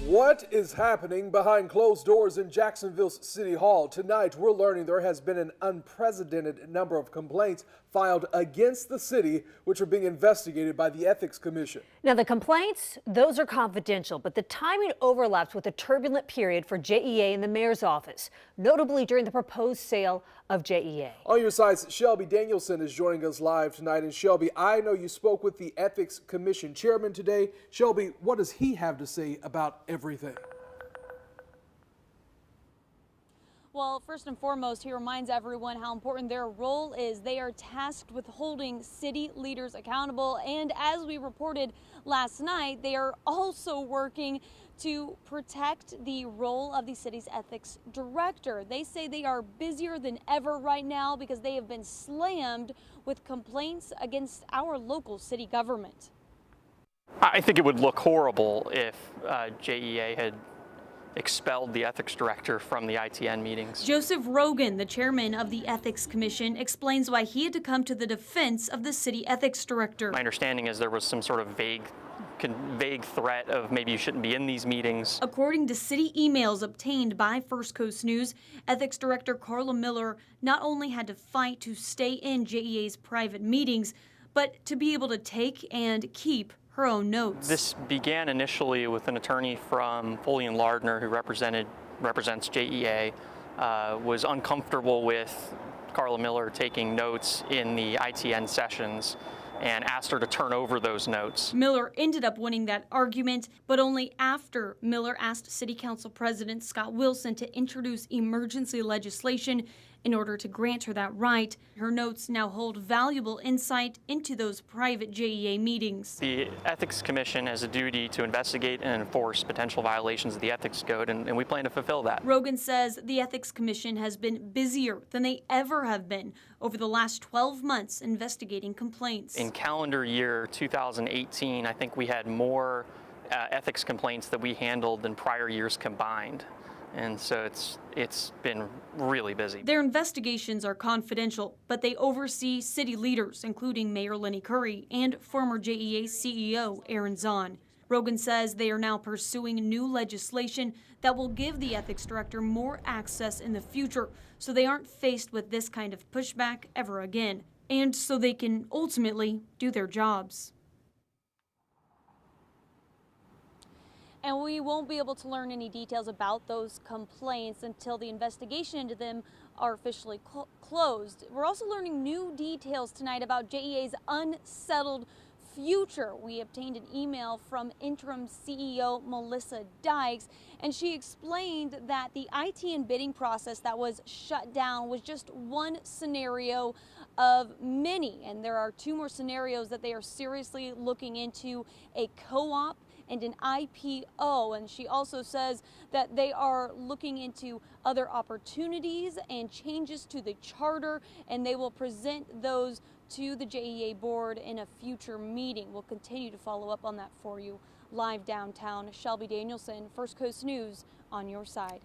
What is happening behind closed doors in Jacksonville's City Hall? Tonight, we're learning there has been an unprecedented number of complaints filed against the city, which are being investigated by the Ethics Commission. Now, the complaints, those are confidential, but the timing overlaps with a turbulent period for JEA and the mayor's office, notably during the proposed sale of JEA. On your sides, Shelby Danielson is joining us live tonight. And Shelby, I know you spoke with the Ethics Commission chairman today. Shelby, what does he have to say about everything? Well, first and foremost, he reminds everyone how important their role is. They are tasked with holding city leaders accountable. And as we reported last night, they are also working to protect the role of the city's ethics director. They say they are busier than ever right now because they have been slammed with complaints against our local city government. I think it would look horrible if JEA had expelled the ethics director from the ITN meetings. Joseph Rogan, the chairman of the Ethics Commission, explains why he had to come to the defense of the city ethics director. My understanding is there was some sort of vague threat of maybe you shouldn't be in these meetings. According to city emails obtained by First Coast News, Ethics Director Carla Miller not only had to fight to stay in JEA's private meetings, but to be able to take and keep her own notes. This began initially with an attorney from Foley & Lardner who represents JEA, was uncomfortable with Carla Miller taking notes in the ITN sessions and asked her to turn over those notes. Miller ended up winning that argument, but only after Miller asked City Council President Scott Wilson to introduce emergency legislation in order to grant her that right. Her notes now hold valuable insight into those private JEA meetings. The Ethics Commission has a duty to investigate and enforce potential violations of the Ethics Code, and we plan to fulfill that. Rogan says the Ethics Commission has been busier than they ever have been over the last 12 months investigating complaints. In calendar year 2018, I think we had more ethics complaints that we handled than prior years combined. And so it's been really busy. Their investigations are confidential, but they oversee city leaders, including Mayor Lenny Curry and former JEA CEO Aaron Zahn. Rogan says they are now pursuing new legislation that will give the ethics director more access in the future so they aren't faced with this kind of pushback ever again, and so they can ultimately do their jobs. And we won't be able to learn any details about those complaints until the investigation into them are officially closed. We're also learning new details tonight about JEA's unsettled future. We obtained an email from interim CEO Melissa Dykes, and she explained that the ITN bidding process that was shut down was just one scenario of many, and there are two more scenarios that they are seriously looking into: a co-op and an IPO. And she also says that they are looking into other opportunities and changes to the charter, and they will present those to the JEA board in a future meeting. We'll continue to follow up on that for you. Live downtown, Shelby Danielson, First Coast News, on your side.